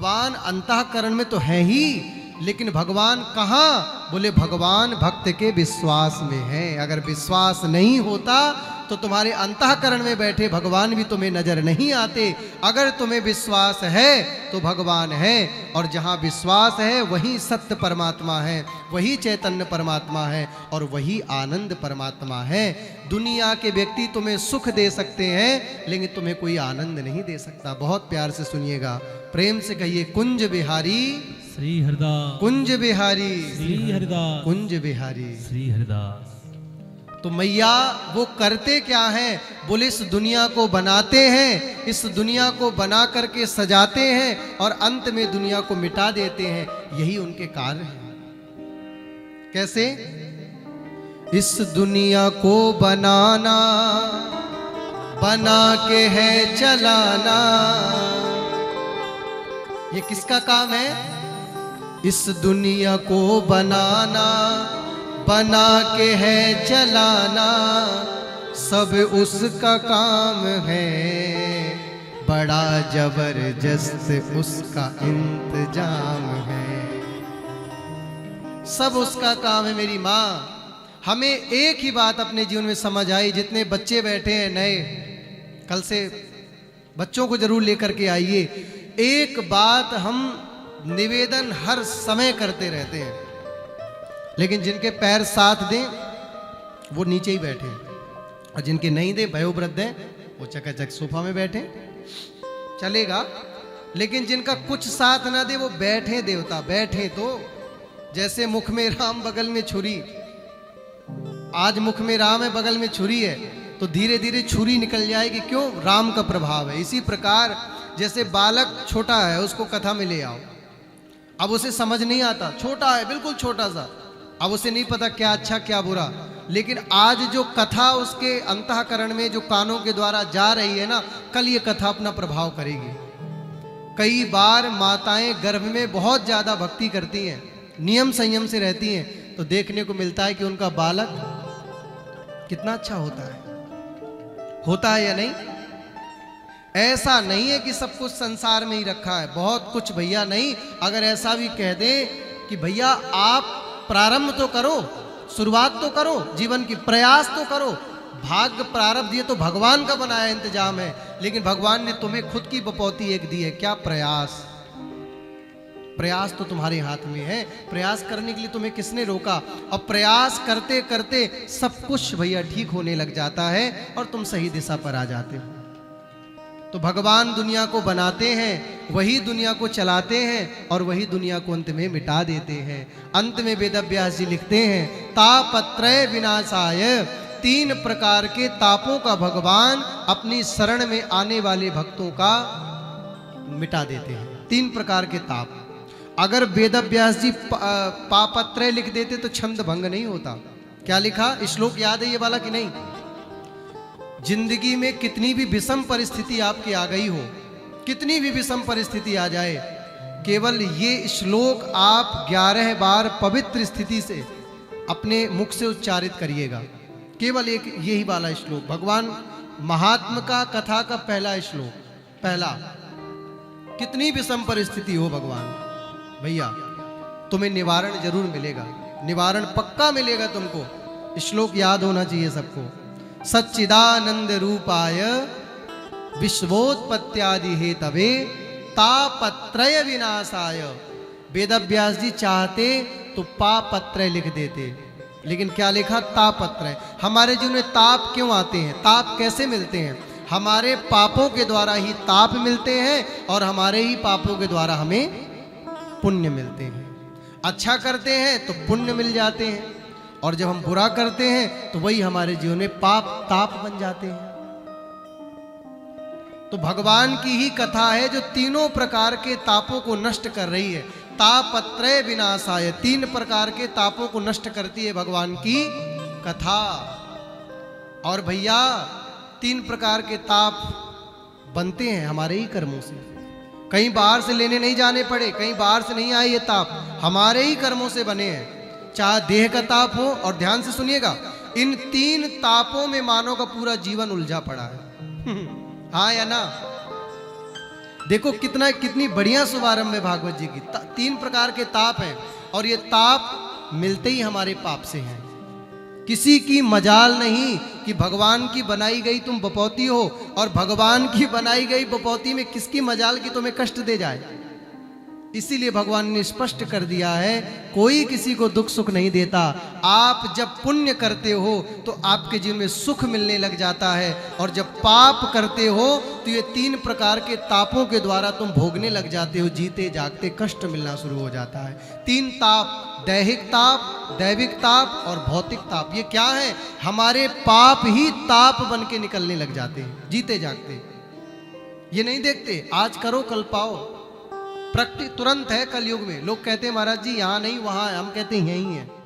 भगवान अंतःकरण में तो है ही, लेकिन भगवान कहाँ? बोले भगवान भक्त के विश्वास में है। अगर विश्वास नहीं होता तो तुम्हारे अंतःकरण में बैठे भगवान भी तुम्हें नजर नहीं आते। अगर तुम्हें विश्वास है तो भगवान है, और जहाँ विश्वास है वही सत्य परमात्मा है, वही चैतन्य परमात्मा है, और वही आनंद परमात्मा है। दुनिया के व्यक्ति तुम्हें सुख दे सकते हैं, लेकिन तुम्हें कोई आनंद नहीं दे सकता। बहुत प्यार से सुनिएगा, प्रेम से कहिए, कुंज बिहारी श्री हरिदास, कुंज बिहारी श्री हरिदास, कुंज बिहारी। श्री हरिदास। तो मैया वो करते क्या हैं? बोले इस दुनिया को बनाते हैं, इस दुनिया को बना करके सजाते हैं, और अंत में दुनिया को मिटा देते हैं। यही उनके कार्य हैं। कैसे? इस दुनिया को बनाना, बना के है चलाना, ये किसका काम है? इस दुनिया को बनाना, बना के है चलाना, सब उसका काम है, बड़ा जबरदस्त उसका इंतजाम है। सब उसका काम है मेरी माँ। हमें एक ही बात अपने जीवन में समझ आई, जितने बच्चे बैठे हैं नए, कल से बच्चों को जरूर लेकर के आइए। एक बात हम निवेदन हर समय करते रहते हैं, लेकिन जिनके पैर साथ दें वो नीचे ही बैठे, और जिनके नहीं दें, वयोवृद्ध हैं, वो चकाचक सोफा में बैठे, चलेगा। लेकिन जिनका कुछ साथ ना दे वो बैठे देवता, बैठे तो जैसे मुख में राम बगल में छुरी, आज मुख में राम है बगल में छुरी है, तो धीरे धीरे छुरी निकल जाएगी। क्यों? राम का प्रभाव है। इसी प्रकार जैसे बालक छोटा है, उसको कथा में ले आओ, अब उसे समझ नहीं आता, छोटा है, बिल्कुल छोटा सा, अब उसे नहीं पता क्या अच्छा क्या बुरा, लेकिन आज जो कथा उसके अंतःकरण में जो कानों के द्वारा जा रही है ना, कल ये कथा अपना प्रभाव करेगी। कई बार माताएं गर्भ में बहुत ज्यादा भक्ति करती हैं, नियम संयम से रहती हैं, तो देखने को मिलता है कि उनका बालक कितना अच्छा होता है या नहीं? ऐसा नहीं है कि सब कुछ संसार में ही रखा है, बहुत कुछ भैया नहीं। अगर ऐसा भी कह दें कि भैया आप प्रारंभ तो करो, शुरुआत तो करो, जीवन की प्रयास तो करो, भाग्य प्रारब्ध ये तो भगवान का बनाया इंतजाम है, लेकिन भगवान ने तुम्हें खुद की बपौती एक दी है। क्या? प्रयास। प्रयास तो तुम्हारे हाथ में है, प्रयास करने के लिए तुम्हें किसने रोका? और प्रयास करते करते सब कुछ भैया ठीक होने लग जाता है, और तुम सही दिशा पर आ जाते हो। तो भगवान दुनिया को बनाते हैं, वही दुनिया को चलाते हैं, और वही दुनिया को अंत में मिटा देते हैं। अंत में वेदव्यास जी लिखते हैं, तापत्रय विनाशाय, 3 प्रकार के तापों का भगवान अपनी शरण में आने वाले भक्तों का मिटा देते हैं। 3 प्रकार के ताप। अगर वेदव्यास जी पापत्रय लिख देते तो छंद भंग नहीं होता। क्या लिखा? श्लोक याद है ये वाला कि नहीं? जिंदगी में कितनी भी विषम परिस्थिति आपकी आ गई हो, कितनी भी विषम परिस्थिति आ जाए, केवल ये श्लोक आप 11 बार पवित्र स्थिति से अपने मुख से उच्चारित करिएगा। केवल एक यही वाला श्लोक, भगवान महात्मा का कथा का पहला श्लोक, पहला। कितनी विषम परिस्थिति हो भगवान, भैया तुम्हें निवारण जरूर मिलेगा, निवारण पक्का मिलेगा तुमको। श्लोक याद होना चाहिए सबको। सच्चिदानंद रूपाय विश्वोत्पत्त्यादि हेतवे तापत्रय विनाशाय। वेदव्यास जी चाहते तो पापत्रय लिख देते, लेकिन क्या लिखा? तापत्रय। हमारे जीवन में ताप क्यों आते हैं? ताप कैसे मिलते हैं? हमारे पापों के द्वारा ही ताप मिलते हैं, और हमारे ही पापों के द्वारा हमें पुण्य मिलते हैं। अच्छा करते हैं तो पुण्य मिल जाते हैं, और जब हम बुरा करते हैं तो वही हमारे जीवन में पाप ताप बन जाते हैं। तो भगवान की ही कथा है जो तीनों प्रकार के तापों को नष्ट कर रही है। तापत्रय विनाशाय, 3 प्रकार के तापों को नष्ट करती है भगवान की कथा। और भैया 3 प्रकार के ताप बनते हैं हमारे ही कर्मों से, कहीं बाहर से लेने नहीं जाने पड़े, कहीं बाहर से नहीं आए ये ताप, हमारे ही कर्मों से बने हैं। चाहे देह का ताप हो, और ध्यान से सुनिएगा, इन 3 तापों में मानव का पूरा जीवन उलझा पड़ा है। हाँ या ना? देखो कितनी बढ़िया शुभारंभ है भागवत जी की। 3 प्रकार के ताप हैं और ये ताप मिलते ही हमारे पाप से हैं। किसी की मजाल नहीं कि भगवान की बनाई गई तुम बपौती हो, और भगवान की बनाई गई बपौती में किसकी मजाल की तुम्हें कष्ट दे जाए। इसीलिए भगवान ने स्पष्ट कर दिया है, कोई किसी को दुख सुख नहीं देता। आप जब पुण्य करते हो तो आपके जीवन में सुख मिलने लग जाता है, और जब पाप करते हो तो ये 3 प्रकार के तापों के द्वारा तुम भोगने लग जाते हो। जीते जागते कष्ट मिलना शुरू हो जाता है। 3 ताप, दैहिक ताप, दैविक ताप और भौतिक ताप। ये क्या है? हमारे पाप ही ताप बन के निकलने लग जाते हैं जीते जागते। ये नहीं देखते आज करो कल पाओ। प्रकृति तुरंत है कलयुग में। लोग कहते हैं महाराज जी यहाँ नहीं वहाँ है, हम कहते हैं यहीं है।